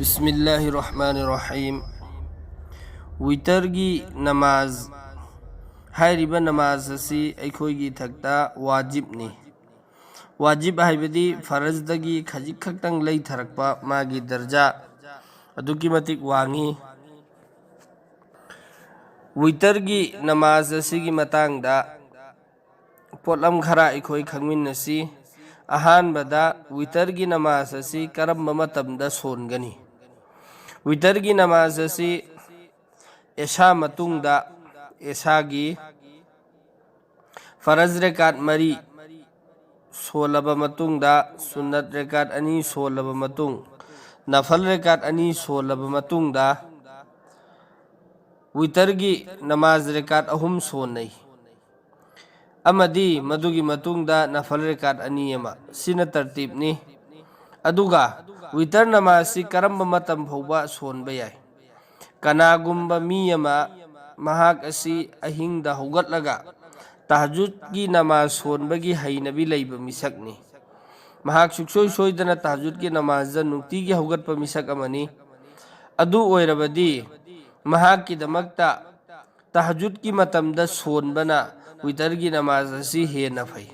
बिस्मिल्लाहिर्रहमानिर्रहीम। वितर की नमाज हाइरिबा नमाज असी अखोइगी थक्ता वाजिबनी। वाजिब हाइबदी फरजदगी खजिक खक्तंग लैथरकपा मागी दर्जा अदुकी मतिक वांगी। वितर की नमाज असीगी मतांगदा पोटलम खरा अखोइ खंगमिन्नसी। अहानबदा वितर की नमाज असी करम्बा मतमदा सोनगनी। वितर की नमाज असी ऐशा मतुंगदा ऐशागी फरज रेकात मरी सोलबा मतुंगदा सुन्नत रेकात अनि सोलबा मतुंग नफल रेकात अनि सोलबा मतुंगदा वितर की नमाज रेकात अहुम सोनई अमदी मदुगी मतुंगदा नफल रेकात अनि यमा सिना तरतीबनी। अदुगा वितर नमाज सी करम्बा मतम फौबा सोनबा याय। कनागुम्बा मी यमा महाक असी अहिंगदा हौगतलगा तहजुद की नमाज सोनबगी हैनबी लैबा मिसकनी। महाक सुक्सोय सोयदना तहजुद की नमाज नुक्तिगी हौगतपा मिसक अमनी। अदु ओइरबदी महाक की दमकता तहजुद की मतमदा सोनबना वितर की नमाज असी हेना फै।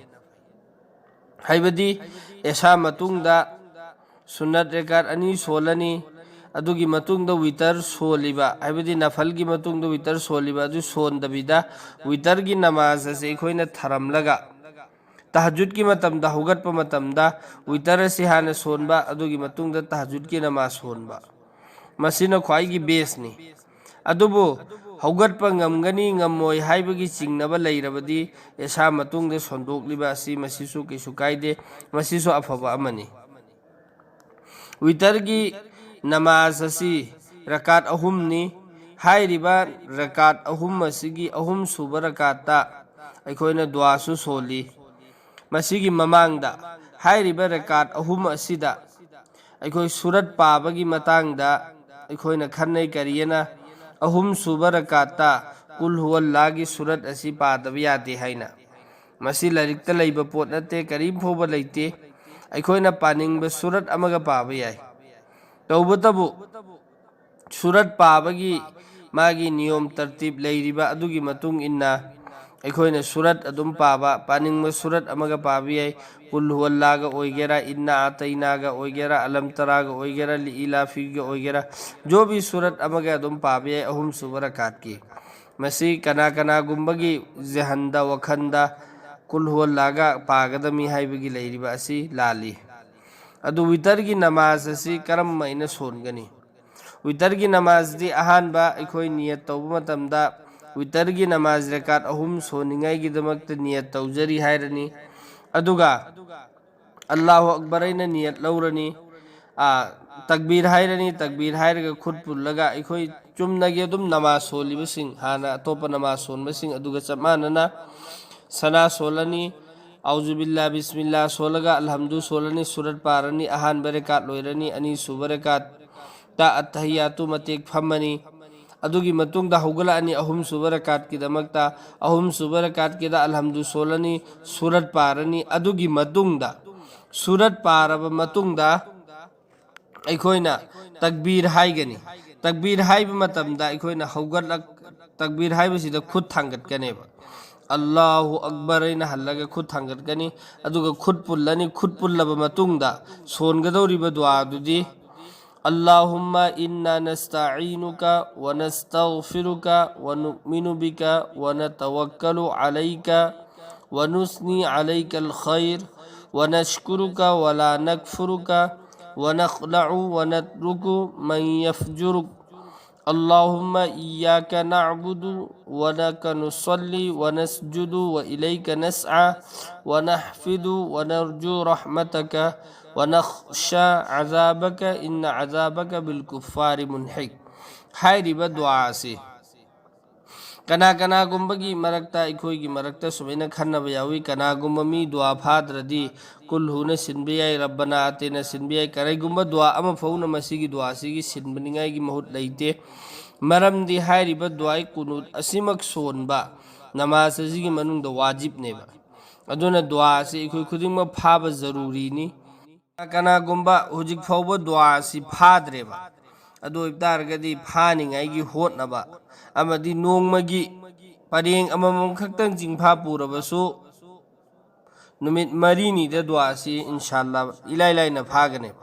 हाइबदी ऐशा मतुंगदा सुन्नत रेकात अनि सोलनी अदुगी मतुंगदा वितर सोलिबा हाइबदी नफल की मतुंगदा वितर सोलिबा अदु सोनदबिदा वितर की नमाज असे अखोइना थरमलगा तहजुद की मतमदा हौगतपा मतमदा वितर असे हाना सोनबा अदुगी मतुंगदा तहजुद की नमाज सोनबा मसिना ख्वाइगी बेसनी। अदुबो हौगतपा ngमगनी ngमोय हाइबगी चिंगनबा लैरबदी ऐशा मतुंगदा सोंदोकलिबा असी मसिसु किसु कायदे मसिसु अफबा अमनी। वितर की नमाज असी रकात अहुमनी। हाइरिबा रकात अहुम असिगी अहुम सुबा रकाता अखोइना दुआसु सोली। मसिगी ममांगदा हाइरिबा रकात अहुम असिदा अखोइ सूरत पाबगी मतांगदा अखोइना खन्नै करियना अहुम सुबा रकाता कुल हुवल्लाहगी सूरत असी पादबा यादे हाइना। मसि लाइरिकता लैबा पोट नते करीम फोबा लैते अखोइना पानिंगबा सूरत अमगा पाबा याय। तौबतबु सूरत पाबगी मागी नियम तरतीब लैरिबा अदुगी मतुंग इन्ना अखोइना सूरत अदुम पाबा पानिंगबा सूरत अमगा पाबा याय। कुल हुवल्लाहगा ओइगेरा इन्ना आतैनागा ओइगेरा अलम तरागा ओइगेरा लिइलाफीगा ओइगेरा जो भी सूरत अमगा अदुम पाबा याय अहुम सुबा रकात की। मसि कना कना गुम्बगी जहंदा वखंदा कुल हुवल्लाहगा पागदमी हाइबगी लैरिबा असी लाली। अदु वितर की नमाज असी करम मैना सोनगनी। वितर की नमाज दी अहानबा अखोइ नियत तौबा मतमदा वितर की नमाज रकात अहुम सोनिंगाई दमकता नियत तौजरी हाइरनी। अदुगा अल्लाहु अकबर ऐना नियत लौरनी तकबीर हाइरनी। तकबीर हाइरगा खुद पुल्लगा अखोइ चुमनगे अदुम नमाज सोलिबसिंग हाना अतोपा नमाज सोनबसिंग अदुगा चप मानना सना सोलनी औजुबिल्ला बिस्मिल्लाह सोलगा अलहम्दु सोलनी सूरत पारनी अहान बरकात लोइरनी अनि सुबरकात ता अत्तहियातु मतेक फमनी। अदुगी मतुंगदा हौगलानी अहुम सुबरकात की दमकता अहुम सुबरकात की दा अलहम्दु सोलनी सूरत पारनी। अदुगी मतुंगदा सूरत पारबा मतुंगदा अखोइना तकबीर हाइगनी। तकबीर हाइबा मतमदा अखोइना हौगलक तकबीर हाइबसिदा खुद थांगतकनेबा अल्लाहु अकबर ऐना हल्लगा खुद थांगतकनी। अदुगा खुद पुल्लनी। खुद पुल्लबा मतुंगदा सोनगदौरिबा दुआ दुदी अल्लाहुम्मा इन्ना नस्तईनुका व नस्तगफिरुका व नुमिनु बिका व नतवक्कलु अलैका व नुस्नी अलैकल खैर व नशकुरुका व ला नकफुरुका व नखलउ व नतरुकु मन यफजुरुक अल्लाहुम्मा इय्याका नअबुदु व लका नुसल्ली व नसजुदु व इलैका नसआ व नहफिदु व नरजु रहमतका व नखशा अज़ाबका इन्ना अज़ाबका बिलकुफ्फारि मुनहिक। हाइरिबा दुआ से कना कना गुम्बगी मरकता अखोइगी मरकता सुमैना खन्नबा यावी। कना गुम्बा मी दुआ फाद्रदी कुल हुना सिनबा याय रब्बना आतिना सिनबा याय। करेगुम्बा दुआ अमा फौना मसिगी दुआ सिगी सिनबनिंगाइगी महूत लैते। मरमदी हाइरिबा दुआई कुनूत असिमक सोनबा नमाज असिगी मनुंगदा वाजिबनेबा। अदुना दुआ से अखोइ खुदिंगमक फाबा जरूरीनी। कनागुम्बा हुजिक फाउबा दुआ से फाद्रेबा ꯑꯗꯨ ꯑꯣꯏꯕꯇꯥꯔꯒꯗꯤ ꯐꯥꯅꯤꯡꯉꯥꯏꯒꯤ ꯍꯣꯠꯅꯕ ꯑꯃꯗꯤ ꯅꯣꯡꯃꯒꯤ ꯄꯔꯦꯡ ꯑꯃꯃꯝ ꯈꯛꯇꯪ ꯆꯤꯡꯐꯥ ꯄꯨꯔꯕꯁꯨ ꯅꯨꯃꯤꯠ ꯃꯔꯤꯅꯤꯗ ꯗꯨꯋꯥꯁꯤ ꯏꯟꯁꯥꯜꯂꯥ ꯏꯂꯥꯏ ꯂꯥꯏꯅ ꯐꯥꯒꯅꯦꯕ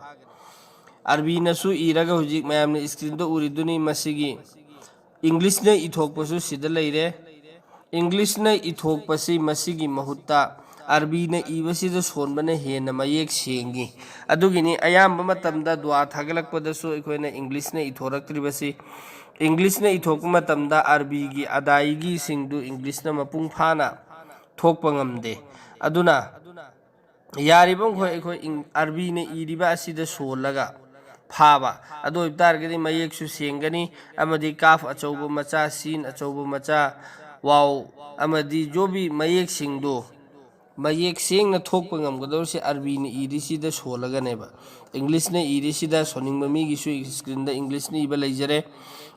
ꯑꯔꯕꯤꯅꯁꯨ ꯏꯔꯒ ꯍꯧꯖꯤꯛ ꯃꯌꯥꯝꯅ ꯏꯁꯀ꯭ꯔꯤꯟꯗ ꯎꯔꯤꯗꯨꯅꯤ ꯃꯁꯤꯒꯤ ꯏꯪꯂꯤꯁꯅ ꯏꯊꯣꯛꯄꯁꯨ ꯁꯤꯗ ꯂꯩꯔꯦ ꯏꯪꯂꯤꯁꯅ ꯏꯊꯣꯛꯄꯁꯤ ꯃꯁꯤꯒꯤ ꯃꯍꯨꯠꯇ ꯑꯔꯕꯤꯅ ꯏꯕꯁꯤꯗ ꯁꯣꯟꯕꯅ ꯍꯦꯟꯅ ꯃꯌꯦꯛ ꯁꯦꯡꯉꯤ ꯑꯗꯨꯒꯤꯅꯤ ꯑꯌꯥꯝꯕ ꯃꯇꯝꯗ ꯗꯨꯋꯥ ꯊꯥꯒꯠꯂꯛꯄꯗꯁꯨ ꯑꯩꯈꯣꯏꯅ ꯏꯪꯂꯤꯁꯅ ꯏꯊꯣꯔꯛꯇ꯭ꯔꯤꯕꯁꯤ ꯏꯪꯂꯤꯁꯅ ꯏꯊꯣꯛꯄ ꯃꯇꯝꯗ ꯑꯔꯕꯤꯒꯤ ꯑꯗꯥꯏꯒꯤꯁꯤꯡꯗꯨ ꯏꯪꯂꯤꯁꯅ ꯃꯄꯨꯡ ꯐꯥꯅ ꯊꯣꯛꯄ ꯉꯝꯗꯦ ꯑꯗꯨꯅ ꯌꯥꯔꯤꯕꯃꯈꯣꯏ ꯑꯩꯈꯣꯏ ꯑꯔꯕꯤꯅ ꯏꯔꯤꯕ ꯑꯁꯤꯗ ꯁꯣꯜꯂꯒ ꯐꯥꯕ ꯑꯗꯨ ꯑꯣꯏꯕ ꯇꯥꯔꯒꯗꯤ ꯃꯌꯦꯛꯁꯨ ꯁꯦꯡꯒꯅꯤ ꯑꯃꯗꯤ ꯀꯥꯐ ꯑꯆꯧꯕ ꯃꯆꯥ ꯁꯤꯟ ꯑꯆꯧꯕ ꯃꯆꯥ ꯋꯥꯎ ꯑꯃꯗꯤ ꯖꯣꯕꯤ ꯃꯌꯦꯛꯁꯤꯡꯗꯨ ꯃꯌꯦꯛ ꯁꯦꯡꯅ ꯊꯣꯛꯄ ꯉꯝꯒꯗꯧꯔꯤꯁꯤ ꯑꯔꯕꯤꯅ ꯏꯔꯤꯁꯤꯗ ꯁꯣꯜꯂꯒꯅꯦꯕ ꯏꯪꯂꯤꯁꯅ ꯏꯔꯤꯁꯤꯗ ꯁꯣꯟꯅꯤꯡꯕ ꯃꯤꯒꯤꯁꯨ ꯁ꯭ꯀ꯭ꯔꯤꯟꯗ ꯏꯪꯂꯤꯁꯅ ꯏꯕ ꯂꯩꯖꯔꯦ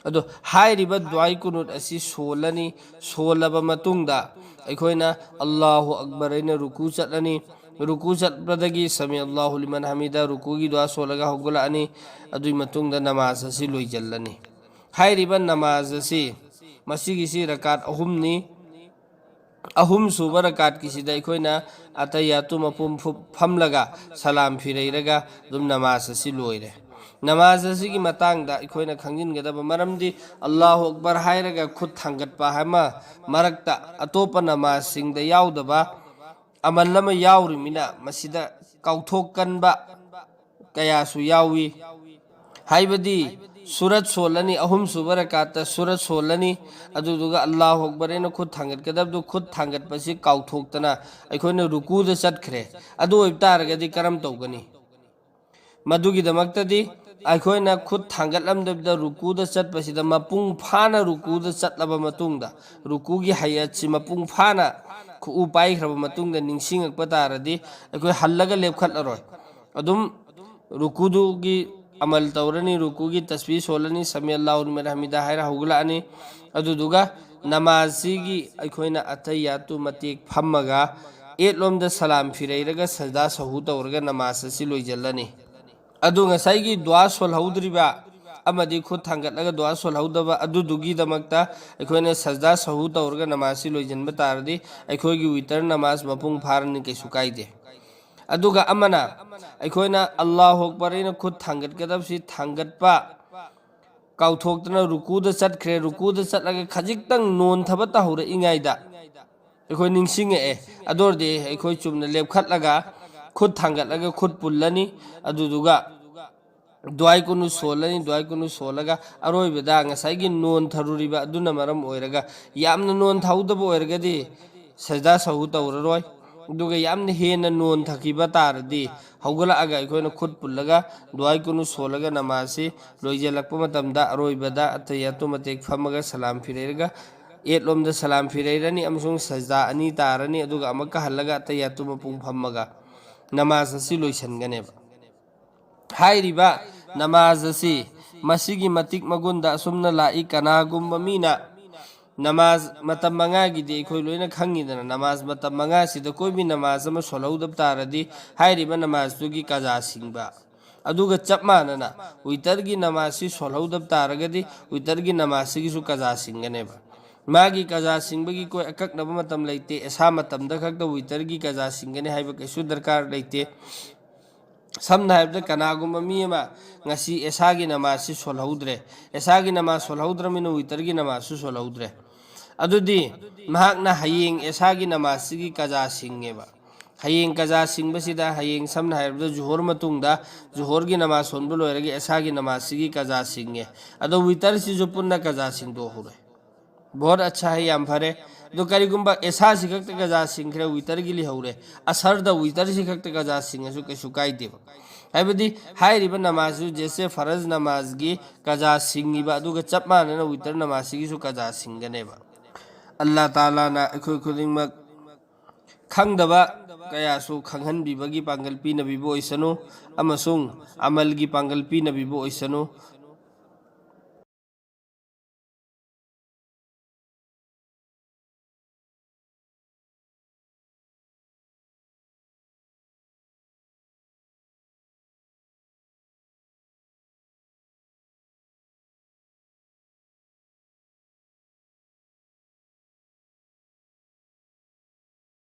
ꯑꯗꯣ ꯍꯥꯏꯔꯤꯕ ꯗꯨꯋꯥꯏ ꯀꯨꯅꯨꯠ ꯑꯁꯤ ꯁꯣꯜꯂꯅꯤ ꯁꯣꯜꯂꯕ ꯃꯇꯨꯡꯗ ꯑꯩꯈꯣꯏꯅ ꯑꯜꯂꯥꯍꯨ ꯑꯛꯕꯔ ꯑꯩꯅ ꯔꯨꯀꯨ ꯆꯠꯂꯅꯤ ꯔꯨꯀꯨ ꯆꯠꯄꯗꯒꯤ ꯁꯃꯤ ꯑꯜꯂꯥꯍു ꯂꯤꯃꯟ ꯍꯃꯤꯗ ꯔꯨꯀꯨꯒꯤ ꯗꯨꯋꯥ ꯁꯣꯜꯂꯒ ꯍꯧꯒꯠꯂꯛꯑꯅꯤ ꯑꯗꯨꯒꯤ ꯃꯇꯨꯡꯗ ꯅꯃꯥꯖ ꯑꯁꯤ ꯂꯣꯏꯖꯜꯂꯅꯤ ꯍꯥꯏꯔꯤꯕ ꯅꯃꯥꯖ ꯑꯁꯤ ꯃꯁꯤꯒꯤꯁꯤ ꯔꯀꯥꯠ ꯑꯍꯨꯝꯅꯤ ꯑꯍꯨꯝ ꯁꯨꯕ ꯔꯀꯥꯠꯀꯤꯁꯤꯗ ꯑꯩꯈꯣꯏꯅ ꯑꯇꯩꯌꯥꯇꯨ ꯃꯄꯨꯝ ꯐꯝꯂꯒ ꯁꯂꯥꯝ ꯐꯤꯔꯩꯔꯒ ꯑꯗꯨꯝ ꯅꯃꯥꯖ ꯑꯁꯤ ꯂꯣꯏꯔꯦ ꯅꯃꯥꯖ ꯑꯁꯤꯒꯤ ꯃꯇꯥꯡꯗ ꯑꯩꯈꯣꯏꯅ ꯈꯪꯖꯤꯟꯒꯗꯕ ꯃꯔꯝꯗꯤ ꯑꯜꯂꯥꯍꯨ ꯑꯛꯕꯔ ꯍꯥꯏꯔꯒ ꯈꯨꯠ ꯊꯥꯡꯒꯠꯄ ꯑꯃ ꯃꯔꯛꯇ ꯑꯇꯣꯞꯄ ꯅꯃꯥꯖꯁꯤꯡꯗ ꯌꯥꯎꯗꯕ ꯑꯃꯜ ꯑꯃ ꯌꯥꯎꯔꯤꯃꯤꯅ ꯃꯁꯤꯗ ꯀꯥꯎꯊꯣꯛꯀꯟꯕ ꯀꯌꯥꯁꯨ ꯌꯥꯎꯏ ꯍꯥꯏꯕꯗꯤ ꯁꯨꯔꯠ ꯁꯣꯜꯂꯅꯤ ꯑꯍꯨꯝ ꯁꯨꯕ ꯔꯀꯥꯠꯇ ꯁꯨꯔꯠ ꯁꯣꯜꯂꯅꯤ ꯑꯗꯨꯗꯨꯒ ꯑꯜꯂꯥꯍꯨ ꯑꯛꯕꯔ ꯑꯩꯅ ꯈꯨꯠ ꯊꯥꯡꯒꯠꯀꯗꯕꯗꯨ ꯈꯨꯠ ꯊꯥꯡꯒꯠꯄꯁꯤ ꯀꯥꯎꯊꯣꯛꯇꯅ ꯑꯩꯈꯣꯏꯅ ꯔꯨꯀꯨꯗ ꯆꯠꯈ꯭ꯔꯦ ꯑꯗꯨ ꯑꯣꯏꯕ ꯇꯥꯔꯒꯗꯤ ꯀꯔꯝ ꯇꯧꯒꯅꯤ ꯃꯗꯨꯒꯤꯗꯃꯛꯇꯗꯤ ꯑꯩꯈꯣꯏꯅ ꯈꯨꯠ ꯊꯥꯡꯒꯠꯂꯝꯗꯕꯤꯗ ꯔꯨꯀꯨꯗ ꯆꯠꯄꯁꯤꯗ ꯃꯄꯨꯡ ꯐꯥꯅ ꯔꯨꯀꯨꯗ ꯆꯠꯂꯕ ꯃꯇꯨꯡꯗ ꯔꯨꯀꯨꯒꯤ ꯍꯌꯠꯁꯤ ꯃꯄꯨꯡ ꯐꯥꯅ ꯈꯨꯎ ꯄꯥꯏꯈ꯭ꯔꯕ ꯃꯇꯨꯡꯗ ꯅꯤꯡꯁꯤꯡꯉꯛꯄ ꯇꯥꯔꯗꯤ ꯑꯩꯈꯣꯏ ꯍꯜꯂꯒ ꯂꯦꯞꯈꯠꯂꯔꯣꯏ ꯑꯗꯨꯝ ꯔꯨꯀꯨꯗꯨꯒꯤ ꯑꯃꯜ ꯇꯧꯔꯅꯤ ꯔꯨꯀꯨꯒꯤ ꯇꯁꯕꯤ ꯁꯣꯜꯂꯅꯤ ꯁꯃꯤ ꯑꯜꯂꯥꯍꯨ ꯂꯤꯃꯟ ꯍꯃꯤꯗ ꯍꯥꯏꯔ ꯍꯧꯒꯠꯂꯛꯑꯅꯤ ꯑꯗꯨꯗꯨꯒ ꯅꯃꯥꯖꯁꯤꯒꯤ ꯑꯩꯈꯣꯏꯅ ꯑꯇꯩꯌꯥꯇꯨ ꯃꯇꯦꯛ ꯐꯝꯃꯒ ꯑꯦꯠꯂꯣꯝꯗ ꯁꯂꯥꯝ ꯐꯤꯔꯩꯔꯒ ꯁꯖꯗꯥ ꯁꯍꯨ ꯇꯧꯔꯒ ꯅꯃꯥꯖ ꯑꯁꯤ ꯂꯣꯏꯖꯜꯂꯅꯤ ꯑꯗꯨ ꯉꯁꯥꯏꯒꯤ ꯗꯨꯋꯥ ꯁꯣꯜꯍꯧꯗ꯭ꯔꯤꯕ ꯑꯃꯗꯤ ꯈꯨꯠ ꯊꯥꯡꯒꯠꯂꯒ ꯗꯨꯋꯥ ꯁꯣꯜꯍꯧꯗꯕ ꯑꯗꯨꯗꯨꯒꯤꯗꯃꯛꯇ ꯑꯩꯈꯣꯏꯅ ꯁꯖꯗꯥ ꯁꯍꯨ ꯇꯧꯔꯒ ꯅꯃꯥꯖꯁꯤ ꯂꯣꯏꯁꯤꯟꯕ ꯇꯥꯔꯗꯤ ꯑꯩꯈꯣꯏꯒꯤ ꯋꯤꯇꯔ ꯅꯃꯥꯖ ꯃꯄꯨꯡ ꯐꯥꯔꯅꯤ ꯀꯩꯁꯨ ꯀꯥꯏꯗꯦ ꯑꯗꯨꯒ ꯑꯃꯅ ꯑꯩꯈꯣꯏꯅ ꯑꯜꯂꯥꯍꯨ ꯑꯛꯕꯔ ꯑꯩꯅ ꯈꯨꯠ ꯊꯥꯡꯒꯠꯀꯗꯕꯁꯤ ꯊꯥꯡꯒꯠꯄ ꯀꯥꯎꯊꯣꯛꯇꯨꯅ ꯔꯨꯀꯨꯗ ꯆꯠꯈ꯭ꯔꯦ ꯔꯨꯀꯨꯗ ꯆꯠꯂꯒ ꯈꯖꯤꯛꯇꯪ ꯅꯣꯟꯊꯕ ꯇꯧꯍꯧꯔꯛꯏꯉꯩꯗ ꯑꯩꯈꯣꯏ ꯅꯤꯡꯁꯤꯡꯉꯛꯑꯦ ꯑꯗꯨ ꯑꯣꯏꯔꯗꯤ ꯑꯩꯈꯣꯏ ꯆꯨꯝꯅ ꯂꯦꯞꯈꯠꯂꯒ ꯈꯨꯠ ꯊꯥꯡꯒꯠꯂꯒ ꯈꯨꯠ ꯄꯨꯜꯂꯅꯤ ꯑꯗꯨꯗꯨꯒ ꯗꯨꯋꯥꯏ ꯀꯨꯅꯨ ꯁꯣꯜꯂꯅꯤ ꯗꯨꯋꯥꯏ ꯀꯨꯅꯨ ꯁꯣꯜꯂꯒ ꯑꯔꯣꯏꯕꯗ ꯉꯁꯥꯏꯒꯤ ꯅꯣꯟꯊꯔꯨꯔꯤꯕ ꯑꯗꯨꯅ ꯃꯔꯝ ꯑꯣꯏꯔꯒ ꯌꯥꯝꯅ ꯅꯣꯟꯊꯍꯧꯗꯕ ꯑꯣꯏꯔꯒꯗꯤ ꯁꯖꯗꯥ ꯁꯍꯨ ꯇꯧꯔꯔꯣꯏ ꯑꯗꯨꯒ ꯌꯥꯝꯅ ꯍꯦꯟꯅ ꯅꯣꯟꯊꯈꯤꯕ ꯇꯥꯔꯗꯤ ꯍꯧꯒꯠꯂꯛꯑꯒ ꯑꯩꯈꯣꯏꯅ ꯈꯨꯠ ꯄꯨꯜꯂꯒ ꯗꯨꯋꯥꯏ ꯀꯨꯅꯨ ꯁꯣꯜꯂꯒ ꯅꯃꯥꯖꯁꯤ ꯂꯣꯏꯖꯜꯂꯛꯄ ꯃꯇꯝꯗ ꯑꯔꯣꯏꯕꯗ ꯑꯇꯩꯌꯥꯇꯨ ꯃꯇꯦꯛ ꯐꯝꯃꯒ ꯁꯂꯥꯝ ꯐꯤꯔꯩꯔꯒ ꯑꯦꯠꯂꯣꯝꯗ ꯁꯂꯥꯝ ꯐꯤꯔꯩꯔꯅꯤ ꯑꯃꯁꯨꯡ ꯁꯖꯗꯥ ꯑꯅꯤ ꯇꯥꯔꯅꯤ ꯑꯗꯨꯒ ꯑꯃꯨꯛꯀ ꯍꯜꯂꯒ ꯑꯇꯩꯌꯥꯇꯨ ꯃꯄꯨꯡ ꯐꯝꯃꯒ ꯅꯃꯥꯖ ꯑꯁꯤ ꯂꯣꯏꯁꯤꯟꯒꯅꯦꯕ ꯍꯥꯏꯔꯤꯕ ꯅꯃꯥꯖ ꯑꯁꯤ ꯃꯁꯤꯒꯤ ꯃꯇꯤꯛ ꯃꯒꯨꯟꯗ ꯑꯁꯨꯝꯅ ꯂꯥꯛꯏ ꯀꯅꯥꯒꯨꯝꯕ ꯃꯤꯅ ꯅꯃꯥꯖ ꯃꯇꯝ ꯃꯉꯥꯒꯤꯗꯤ ꯑꯩꯈꯣꯏ ꯂꯣꯏꯅ ꯈꯪꯉꯤꯗꯅ ꯅꯃꯥꯖ ꯃꯇꯝ ꯃꯉꯥꯁꯤꯗ ꯀꯣꯏꯕꯤ ꯅꯃꯥꯖ ꯑꯃ ꯁꯣꯜꯍꯧꯗꯕ ꯇꯥꯔꯗꯤ ꯍꯥꯏꯔꯤꯕ ꯅꯃꯥꯖꯇꯨꯒꯤ ꯀꯖꯥ ꯁꯤꯡꯕ ꯑꯗꯨꯒ ꯆꯞ ꯃꯥꯟꯅꯅ ꯋꯤꯇꯔꯒꯤ ꯅꯃꯥꯖꯁꯤ ꯁꯣꯜꯍꯧꯗꯕ ꯇꯥꯔꯒꯗꯤ ꯋꯤꯇꯔꯒꯤ ꯅꯃꯥꯖꯁꯤꯒꯤꯁꯨ ꯀꯖꯥ ꯁꯤꯡꯒꯅꯦꯕ ꯃꯥꯒꯤ ꯀꯖꯥ ꯁꯤꯡꯕꯒꯤ ꯀꯣꯏ ꯑꯀꯛꯅꯕ ꯃꯇꯝ ꯂꯩꯇꯦ ꯑꯦꯁꯥ ꯃꯇꯝꯗ ꯈꯛꯇ ꯋꯤꯇꯔꯒꯤ ꯀꯖꯥ ꯁꯤꯡꯒꯅꯤ ꯍꯥꯏꯕ ꯀꯩꯁꯨ ꯗꯔꯀꯥꯔ ꯂꯩꯇꯦ ꯁꯝꯅ ꯍꯥꯏꯔꯕꯗ ꯀꯅꯥꯒꯨꯝꯕ ꯃꯤ ꯑꯃ ꯉꯁꯤ ꯑꯦꯁꯥꯒꯤ ꯅꯃꯥꯖꯁꯤ ꯁꯣꯜꯍꯧꯗ꯭ꯔꯦ ꯑꯦꯁꯥꯒꯤ ꯅꯃꯥꯖ ꯁꯣꯜꯍꯧꯗ꯭ꯔꯃꯤꯅ ꯋꯤꯇꯔꯒꯤ ꯅꯃꯥꯖꯁꯨ ꯁꯣꯜꯍꯧꯗ꯭ꯔꯦ ꯑꯗꯨꯗꯤ ꯃꯍꯥꯛꯅ ꯍꯌꯦꯡ ꯑꯦꯁꯥꯒꯤ ꯅꯃꯥꯖꯁꯤꯒꯤ ꯀꯖꯥ ꯁꯤꯡꯉꯦꯕ ꯍꯌꯦꯡ ꯀꯖꯥ ꯁꯤꯡꯕꯁꯤꯗ ꯍꯌꯦꯡ ꯁꯝꯅ ꯍꯥꯏꯔꯕꯗ ꯖꯨꯍꯣꯔ ꯃꯇꯨꯡꯗ ꯖꯨꯍꯣꯔꯒꯤ ꯅꯃꯥꯖ ꯁꯣꯟꯕ ꯂꯣꯏꯔꯒ ꯑꯦꯁꯥꯒꯤ ꯅꯃꯥꯖꯁꯤꯒꯤ ꯀꯖꯥ ꯁꯤꯡꯉꯦ ꯑꯗꯣ ꯋꯤꯇꯔꯁꯤꯁꯨ ꯄꯨꯟꯅ ꯀꯖꯥ ꯁꯤꯡꯗꯣꯛꯍꯧꯔꯦ ꯕꯣꯠ ꯑꯠꯁꯥ ꯍꯩ ꯌꯥꯝ ꯐꯔꯦ ꯑꯗꯣ ꯀꯔꯤꯒꯨꯝꯕ ꯑꯦꯁꯥꯁꯤ ꯈꯛꯇ ꯀꯖꯥ ꯁꯤꯡꯈ꯭ꯔꯦ ꯋꯤꯇꯔꯒꯤ ꯂꯩꯍꯧꯔꯦ ꯑꯁꯔꯗ ꯋꯤꯇꯔꯁꯤ ꯈꯛꯇ ꯀꯖꯥ ꯁꯤꯡꯉꯁꯨ ꯀꯩꯁꯨ ꯀꯥꯏꯗꯦꯕ ꯍꯥꯏꯕꯗꯤ ꯍꯥꯏꯔꯤꯕ ꯅꯃꯥꯖꯁꯨ ꯖꯦꯁꯦ ꯐꯔꯖ ꯅꯃꯥꯖꯒꯤ ꯀꯖꯥ ꯁꯤꯡꯉꯤꯕ ꯑꯗꯨꯒ ꯆꯞ ꯃꯥꯟꯅꯅ ꯋꯤꯇꯔ ꯅꯃꯥꯖꯁꯤꯒꯤꯁꯨ ꯀꯖꯥ ꯁꯤꯡꯒꯅꯦꯕ ꯑꯜꯂꯥ ꯇꯥꯂꯥꯅ ꯑꯩꯈꯣꯏ ꯈꯨꯗꯤꯡꯃꯛ ꯈꯪꯗꯕ ꯀꯌꯥꯁꯨ ꯈꯪꯍꯟꯕꯤꯕꯒꯤ ꯄꯥꯡꯒꯜ ꯄꯤꯅꯕꯤꯕ ꯑꯣꯏꯁꯅꯨ ꯑꯃꯁꯨꯡ ꯑꯃꯜꯒꯤ ꯄꯥꯡꯒꯜ ꯄꯤꯅꯕꯤꯕ ꯑꯣꯏꯁꯅꯨ